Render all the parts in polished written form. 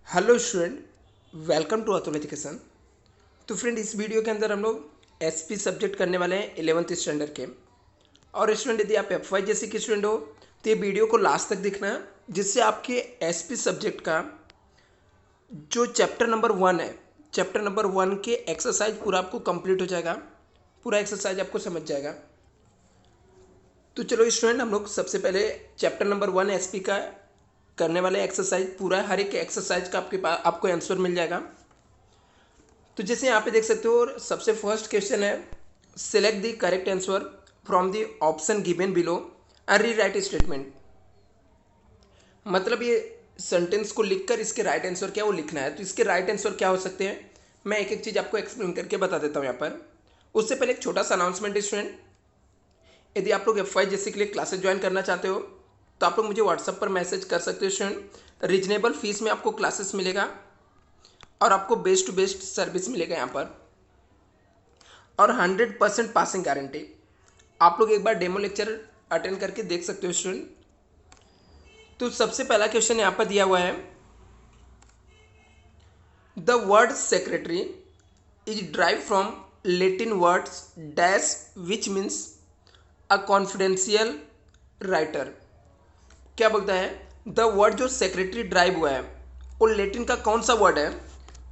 Hello student, welcome to Atul Education. तो friend, इस video के अंदर हम लोग एसपी सब्जेक्ट करने वाले हैं 11th स्टैंडर्ड के। और स्टूडेंट, यदि आप एफ वाई जैसे के स्टूडेंट हो तो ये वीडियो को लास्ट तक देखना है, जिससे आपके एसपी सब्जेक्ट का जो चैप्टर नंबर 1 है, चैप्टर नंबर 1 के एक्सरसाइज पूरा आपको कंप्लीट हो जाएगा, पूरा एक्सरसाइज आपको समझ जाएगा। तो चलो स्टूडेंट, हम लोग सबसे पहले चैप्टर नंबर 1 एसपी का करने वाले एक्सरसाइज पूरा, हर एक एक्सरसाइज का आपके पास आपको आंसर मिल जाएगा। तो जैसे यहाँ पे देख सकते हो, सबसे फर्स्ट क्वेश्चन है, select the correct answer from the option given below and rewrite statement. मतलब ये सेंटेंस को लिखकर इसके राइट आंसर क्या वो लिखना है। तो इसके राइट आंसर क्या हो सकते हैं, मैं एक एक चीज़ आपको एक्सप्लेन करके बता देता हूँ यहाँ पर। उससे पहले एक छोटा सा अनाउंसमेंट है स्टूडेंट, यदि आप लोग एफ वाई जैसे के लिए क्लासेस ज्वाइन करना चाहते हो तो आप लोग मुझे व्हाट्सएप पर मैसेज कर सकते हो स्टूडेंट। रीजनेबल फीस में आपको क्लासेस मिलेगा और आपको बेस्ट टू बेस्ट सर्विस मिलेगा यहाँ पर, और 100% पासिंग गारंटी। आप लोग एक बार डेमो लेक्चर अटेंड करके देख सकते हो स्टूडेंट। तो सबसे पहला क्वेश्चन यहाँ पर दिया हुआ है, the word secretary is drive from Latin words dash which means a confidential writer. क्या बोलता है, द वर्ड जो सेक्रेटरी ड्राइव हुआ है वो लेटिन का कौन सा वर्ड है,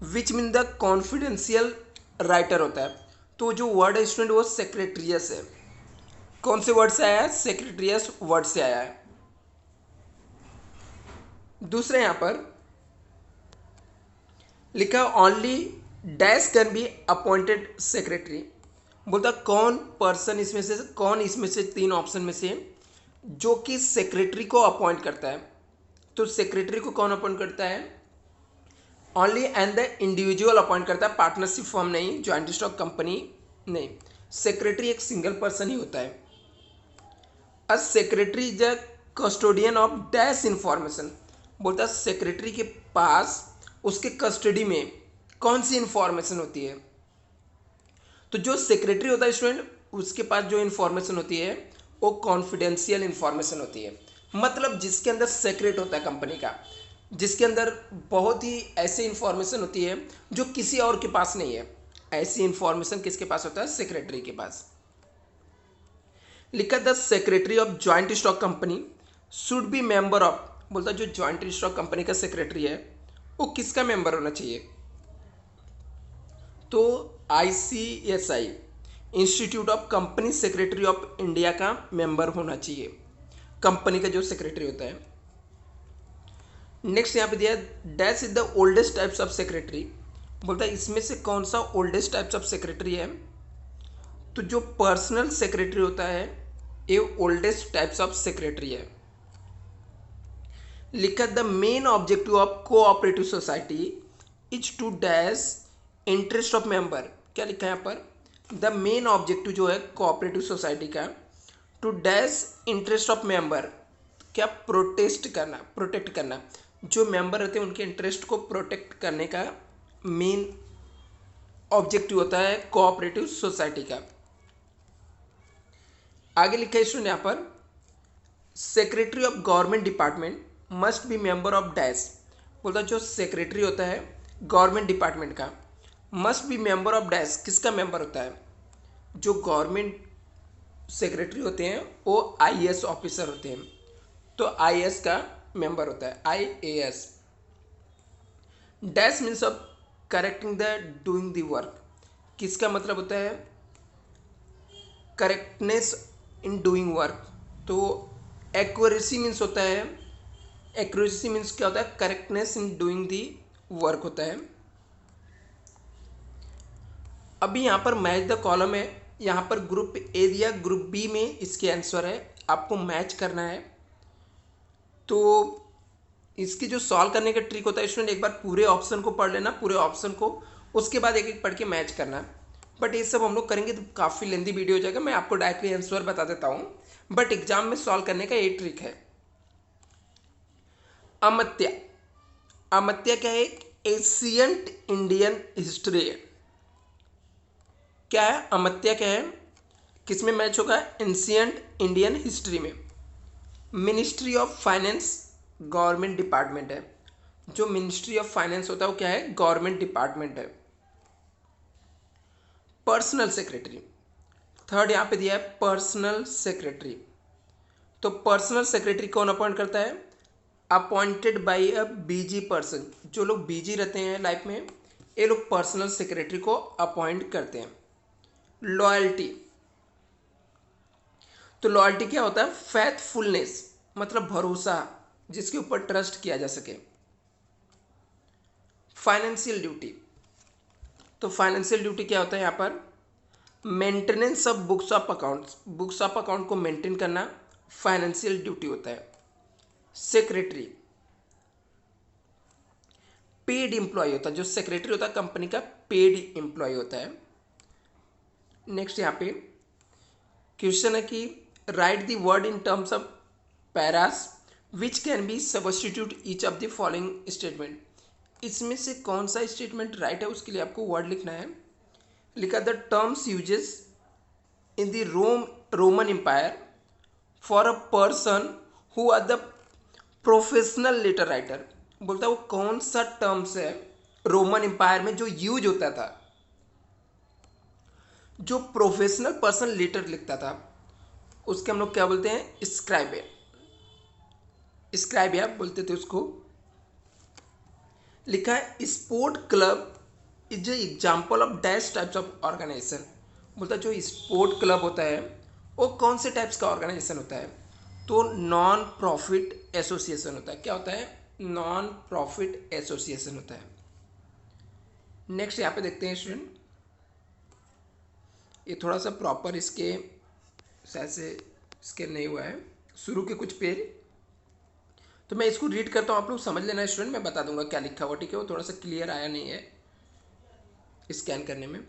which mean the confidential writer होता है। तो जो वर्ड है स्टूडेंट वो सेक्रेटरियस है। कौन से वर्ड से आया है, सेक्रेटरियस वर्ड से आया है। दूसरे यहां पर लिखा, only dash can be appointed secretary. बोलता कौन पर्सन इसमें से, कौन इसमें से तीन ऑप्शन में से जो कि सेक्रेटरी को अपॉइंट करता है। तो सेक्रेटरी को कौन अपॉइंट करता है, only and the individual appoint करता है, पार्टनरशिप फॉर्म नहीं, ज्वाइंट स्टॉक कंपनी नहीं। सेक्रेटरी एक सिंगल पर्सन ही होता है। A secretary is a custodian of dash information. बोलता है सेक्रेटरी के पास उसके कस्टडी में कौन सी इंफॉर्मेशन होती है। तो जो सेक्रेटरी होता है स्टूडेंट, उसके पास जो इंफॉर्मेशन होती है वो कॉन्फिडेंशियल इंफॉर्मेशन होती है। मतलब जिसके अंदर सेक्रेट होता है कंपनी का, जिसके अंदर बहुत ही ऐसी इंफॉर्मेशन होती है जो किसी और के पास नहीं है। ऐसी इंफॉर्मेशन किसके पास होता है, सेक्रेटरी के पास। लिखा, the secretary of joint stock company should B member of. बोलता जो ज्वाइंट स्टॉक कंपनी का सेक्रेटरी है वो किसका मेंबर होना चाहिए, तो ICSI institute of company secretary of India का मेंबर होना चाहिए, कंपनी का जो सेक्रेटरी होता है। नेक्स्ट यहाँ पे दिया, dash is the oldest types of secretary. बोलता है इसमें से कौन सा ओल्डेस्ट टाइप्स ऑफ सेक्रेटरी है। तो जो पर्सनल सेक्रेटरी होता है ये ओल्डेस्ट टाइप्स ऑफ सेक्रेटरी है। लिखा, the main objective of cooperative society is to dash interest of member. क्या लिखा है यहाँ पर, द मेन ऑब्जेक्टिव जो है कोऑपरेटिव सोसाइटी का, to dash interest of member. क्या, प्रोटेस्ट करना, प्रोटेक्ट करना। जो मेंबर रहते हैं उनके इंटरेस्ट को प्रोटेक्ट करने का मेन ऑब्जेक्टिव होता है कोऑपरेटिव सोसाइटी का। आगे लिखा है स्टूडेंट यहाँ पर, secretary of government department must be member of dash. बोलता जो सेक्रेटरी होता है गवर्नमेंट डिपार्टमेंट का, must be member of dash, किसका मेंबर होता है। जो गवर्नमेंट सेक्रेटरी होते हैं वो IAS ऑफिसर होते हैं, तो IAS का मेंबर होता है, IAS। Dash means of correcting the doing the work. किसका मतलब होता है, करेक्टनेस इन डूइंग वर्क। तो एक्यूरेसी मीन्स होता है, एक्यूरेसी मीन्स क्या होता है, correctness in doing the work होता है। अभी यहाँ पर मैच द कॉलम है, यहाँ पर ग्रुप ए दिया, ग्रुप बी में इसके आंसर है, आपको मैच करना है। तो इसकी जो सॉल्व करने का ट्रिक होता है स्टूडेंट, एक बार पूरे ऑप्शन को पढ़ लेना, पूरे ऑप्शन को, उसके बाद एक एक पढ़ के मैच करना। बट ये सब हम लोग करेंगे तो काफ़ी लेंदी वीडियो हो जाएगा, मैं आपको डायरेक्टली आंसर बता देता हूँ, बट एग्जाम में सॉल्व करने का ये ट्रिक है। अमत्या, अमत्या क्या है, एक एशियंट इंडियन हिस्ट्री है। क्या है, अमत्या क्या है, किस में मैच होगा, एंशियंट इंडियन हिस्ट्री में। Ministry of finance government department है, जो मिनिस्ट्री ऑफ फाइनेंस होता है वो क्या है, गवर्नमेंट डिपार्टमेंट है। पर्सनल सेक्रेटरी, थर्ड यहाँ पे दिया है पर्सनल सेक्रेटरी। तो पर्सनल सेक्रेटरी कौन अपॉइंट करता है, appointed by a busy person. जो लोग बिजी रहते हैं लाइफ में, ये लोग पर्सनल सेक्रेटरी को अपॉइंट करते हैं। लॉयल्टी, तो लॉयल्टी क्या होता है, फैथफुलनेस, मतलब भरोसा, जिसके ऊपर ट्रस्ट किया जा सके। फाइनेंशियल ड्यूटी, तो फाइनेंशियल ड्यूटी क्या होता है यहाँ पर, maintenance of books of accounts, books of account को मेंटेन करना फाइनेंशियल ड्यूटी होता है। सेक्रेटरी पेड एम्प्लॉय होता है, जो सेक्रेटरी होता है कंपनी का पेड एम्प्लॉय होता है। नेक्स्ट यहाँ पे क्वेश्चन है कि right the word in terms of Paris which can be substitute each of the following statement. इसमें से कौन सा स्टेटमेंट राइट है, उसके लिए आपको वर्ड लिखना है। लिखा the terms uses in the Roman Empire for a person who are the professional letter writer. बोलता है वो कौन सा टर्म्स है रोमन एम्पायर में जो यूज होता था, जो प्रोफेशनल पर्सन लेटर लिखता था, उसके हम लोग क्या बोलते हैं, स्क्राइब, स्क्राइब बोलते थे उसको। लिखा है sport club is example of dash types of organisation. बोलता है जो स्पोर्ट क्लब होता है वो कौन से टाइप्स का ऑर्गेनाइजेशन होता है, तो नॉन प्रॉफिट एसोसिएशन होता है। क्या होता है, नॉन प्रॉफिट एसोसिएशन होता है। नेक्स्ट यहाँ पे देखते हैं स्टूडेंट, ये थोड़ा सा प्रॉपर इसके शायद से स्केल नहीं हुआ है, शुरू के कुछ पेज, तो मैं इसको रीड करता हूँ, आप लोग समझ लेना स्टूडेंट, मैं बता दूंगा क्या लिखा हुआ, ठीक है। वो थोड़ा सा क्लियर आया नहीं है स्कैन करने में।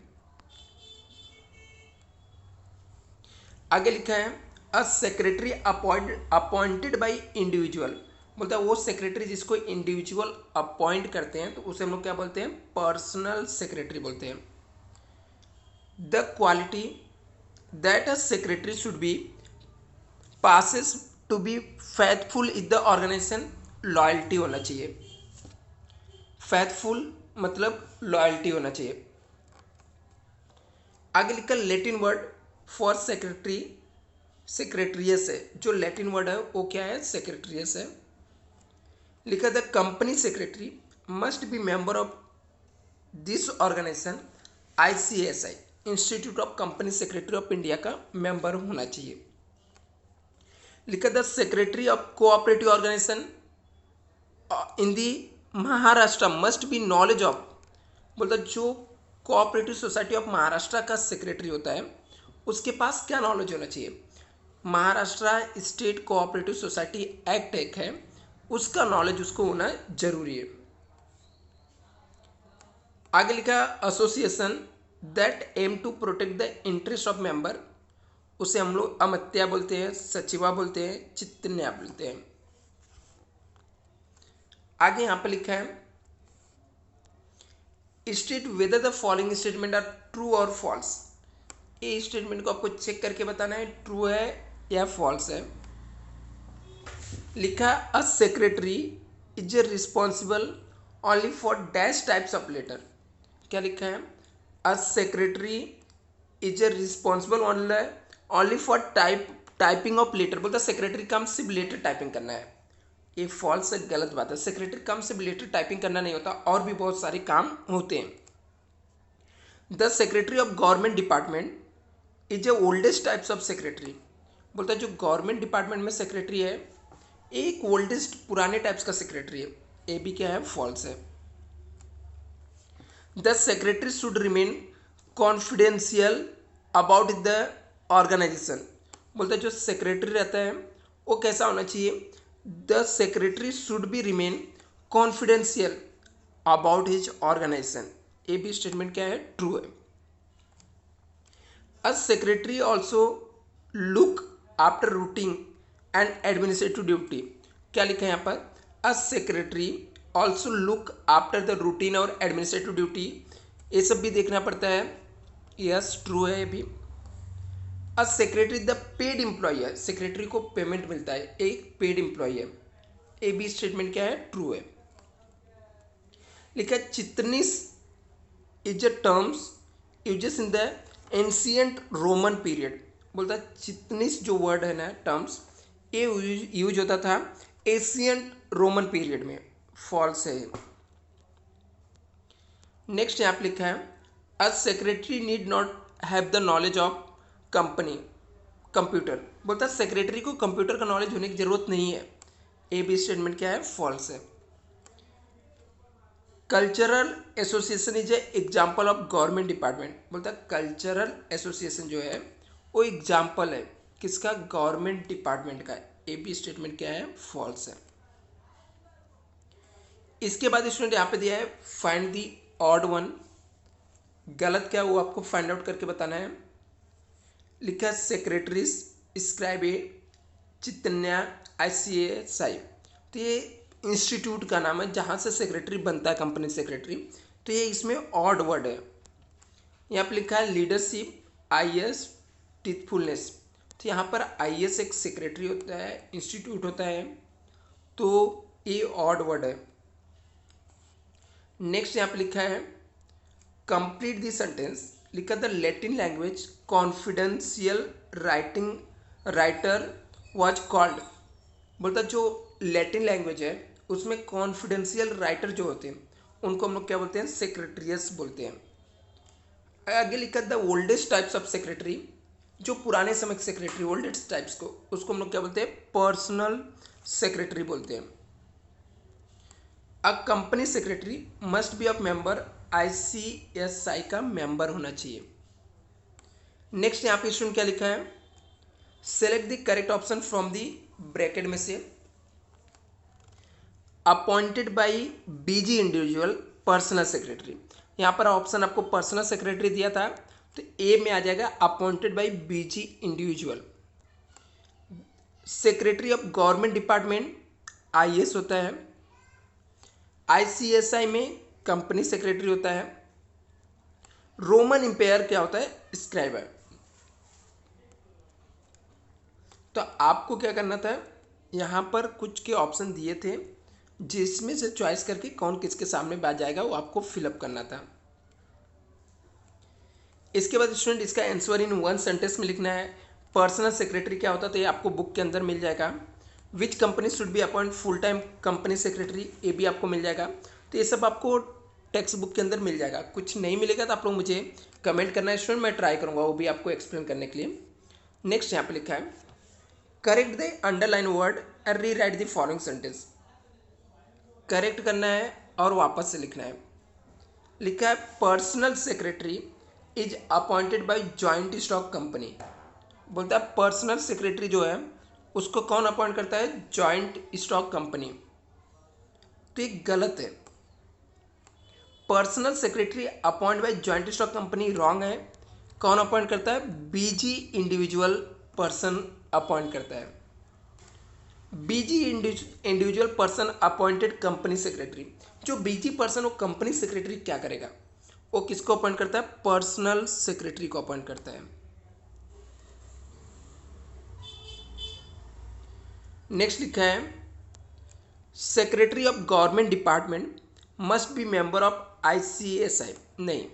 आगे लिखा है a secretary appointed by individual. बोलता है वो सेक्रेटरी जिसको इंडिविजुअल अपॉइंट करते हैं तो उसे हम लोग क्या बोलते हैं, पर्सनल सेक्रेटरी बोलते हैं। The quality that a secretary should be possess to be faithful in the organisation, loyalty होना चाहिए। फैथफुल मतलब लॉयल्टी होना चाहिए। आगे लिखा Latin word for secretary secretarius है, जो लैटिन वर्ड है वो क्या है, सेक्रेटरियस है। लिखा the company secretary must be member of this organisation, ICSI institute of company secretary of India का मेंबर होना चाहिए। लिखा the secretary of cooperative organisation in the Maharashtra must be knowledge of. बोलता जो कोऑपरेटिव सोसाइटी ऑफ महाराष्ट्र का secretary होता है उसके पास क्या नॉलेज होना चाहिए, Maharashtra state cooperative society act एक है, उसका नॉलेज उसको होना जरूरी है। आगे लिखा association that aim to protect the interest of member, उसे हम लोग अमत्या बोलते हैं, सचिवा बोलते हैं, चित्तन्या बोलते हैं। आगे यहां पर लिखा है state whether the following statement are true और फॉल्स। ये स्टेटमेंट को आपको चेक करके बताना है ट्रू है या फॉल्स है। लिखा a secretary is responsible only for dash types of letter. क्या लिखा है, a secretary is responsible only for typing of letter. बोलता सेक्रेटरी काम सिर्फ लेटर टाइपिंग करना है, ये फॉल्स है, गलत बात है। सेक्रेटरी काम सिर्फ लेटर टाइपिंग करना नहीं होता, और भी बहुत सारे काम होते हैं। The secretary of government department is a oldest types of secretary. बोलता है जो गवर्नमेंट डिपार्टमेंट में सेक्रेटरी है एक ओल्डेस्ट पुराने टाइप्स का सेक्रेटरी है, ये भी क्या है, फॉल्स है। The secretary should remain confidential about the organisation. बोलता है जो सेक्रेटरी रहता है वो कैसा होना चाहिए, the secretary should be remain confidential about his organisation, ये भी स्टेटमेंट क्या है, ट्रू है। A secretary also look after routine and administrative duty. क्या लिखा है यहाँ पर, a secretary also look after the routine और एडमिनिस्ट्रेटिव ड्यूटी, ये सब भी देखना पड़ता है, यस ट्रू है ये भी। A secretary the paid employ है, सेक्रेटरी को पेमेंट मिलता है, एक पेड एम्प्लॉय है, ए बी स्टेटमेंट क्या है, ट्रू है। लिखा है Chitnis is a terms uses in the ancient Roman period. बोलता है चितनिस जो वर्ड है ना टर्म्स, ये यूज होता था एशियंट रोमन पीरियड में। फॉल्स है। नेक्स्ट यहाँ पे लिखा है a secretary need not have the knowledge of company computer. बोलता है सेक्रेटरी को कंप्यूटर का नॉलेज होने की जरूरत नहीं है। ए बी स्टेटमेंट क्या है? फॉल्स है। Cultural association is a example of government department. बोलता है कल्चरल एसोसिएशन जो है वो एग्जाम्पल है किसका? गवर्नमेंट डिपार्टमेंट का। ए बी स्टेटमेंट क्या है? फॉल्स है। इसके बाद स्टूडेंट यहाँ पे दिया है फाइंड दी ऑड वन। गलत क्या वो आपको फाइंड आउट करके बताना है। लिखा है सेक्रेटरीज स्क्राइब ए चितन्या ICSI। तो ये इंस्टीट्यूट का नाम है जहाँ से सेक्रेटरी बनता है, कंपनी सेक्रेटरी। तो ये इसमें ऑड वर्ड है। यहाँ पर लिखा है लीडरशिप IS टीथफुलनेस। तो यहाँ पर IS एक सेक्रेटरी होता है, इंस्टीट्यूट होता है, तो ये ऑड वर्ड है। नेक्स्ट यहाँ पे लिखा है कंप्लीट दी सेंटेंस। लिखा the Latin language confidential writer was called. बोलता जो लैटिन लैंग्वेज है उसमें कॉन्फिडेंशियल राइटर जो होते हैं उनको हम लोग क्या बोलते हैं? सेक्रेटरीज बोलते हैं। आगे लिखा the oldest types of secretary. जो पुराने समय के सेक्रेटरी ओल्डेस्ट टाइप्स को, उसको हम लोग क्या बोलते हैं? पर्सनल सेक्रेटरी बोलते हैं। A company secretary must B of member ICSI का मेंबर होना चाहिए। नेक्स्ट यहाँ पे स्टूडेंट क्या लिखा है? Select the correct option from the bracket में से appointed by BG individual personal secretary. यहाँ पर ऑप्शन आपको पर्सनल सेक्रेटरी दिया था, तो ए में आ जाएगा appointed by BG individual. Secretary of government department IS होता है। ICSI में कंपनी सेक्रेटरी होता है। रोमन इंपायर क्या होता है? स्क्राइबर। तो आपको क्या करना था, यहाँ पर कुछ के ऑप्शन दिए थे जिसमें से चॉइस करके कौन किसके सामने बैठ जाएगा वो आपको फिलअप करना था। इसके बाद स्टूडेंट इसका आंसर इन वन सेंटेंस में लिखना है। पर्सनल सेक्रेटरी क्या होता है तो ये आपको बुक के अंदर मिल जाएगा। Which company should be appoint full time company secretary, ये भी आपको मिल जाएगा। तो ये सब आपको टेक्स्ट बुक के अंदर मिल जाएगा। कुछ नहीं मिलेगा तो आप लोग मुझे कमेंट करना है स्टूडेंट, मैं ट्राई करूँगा वो भी आपको एक्सप्लेन करने के लिए। नेक्स्ट यहाँ पे लिखा है correct the underline word and rewrite the following sentence. Correct करना है और वापस से लिखना है। लिखा है personal secretary is appointed by joint stock company. बोलता है पर्सनल सेक्रेटरी जो है उसको कौन अपॉइंट करता है? Joint stock company. तो ये गलत है। Personal secretary appoint by joint stock company wrong है। कौन अपॉइंट करता है? BG इंडिविजुअल पर्सन अपॉइंट करता है। BG individual person appointed company secretary. जो BG पर्सन वो कंपनी सेक्रेटरी क्या करेगा? वो किसको अपॉइंट करता है? पर्सनल सेक्रेटरी को अपॉइंट करता है। नेक्स्ट लिखा है secretary of government department must be member of ICSI। नहीं,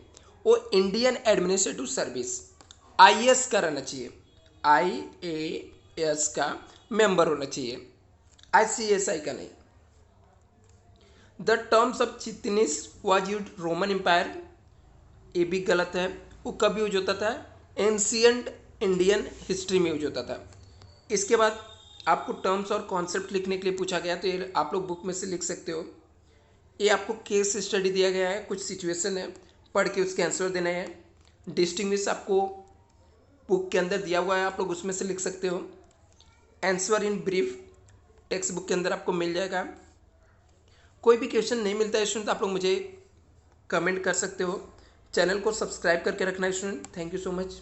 वो इंडियन एडमिनिस्ट्रेटिव सर्विस IS का रहना चाहिए। IAS का मेंबर होना चाहिए, ICSI का नहीं। The terms of Chitnis was used Roman empire, ये भी गलत है। वो कब यूज होता था? एंशियंट इंडियन हिस्ट्री में यूज होता था। इसके बाद आपको टर्म्स और कॉन्सेप्ट लिखने के लिए पूछा गया, तो ये आप लोग बुक में से लिख सकते हो। ये आपको केस स्टडी दिया गया है, कुछ सिचुएशन है, पढ़ के उसके आंसर देने हैं। डिस्टिंग्विश आपको बुक के अंदर दिया हुआ है, आप लोग उसमें से लिख सकते हो। Answer in brief text book के अंदर आपको मिल जाएगा। कोई भी क्वेश्चन नहीं मिलता है स्टूडेंट तो आप लोग मुझे कमेंट कर सकते हो। चैनल को सब्सक्राइब करके रखना है student. Thank you so much.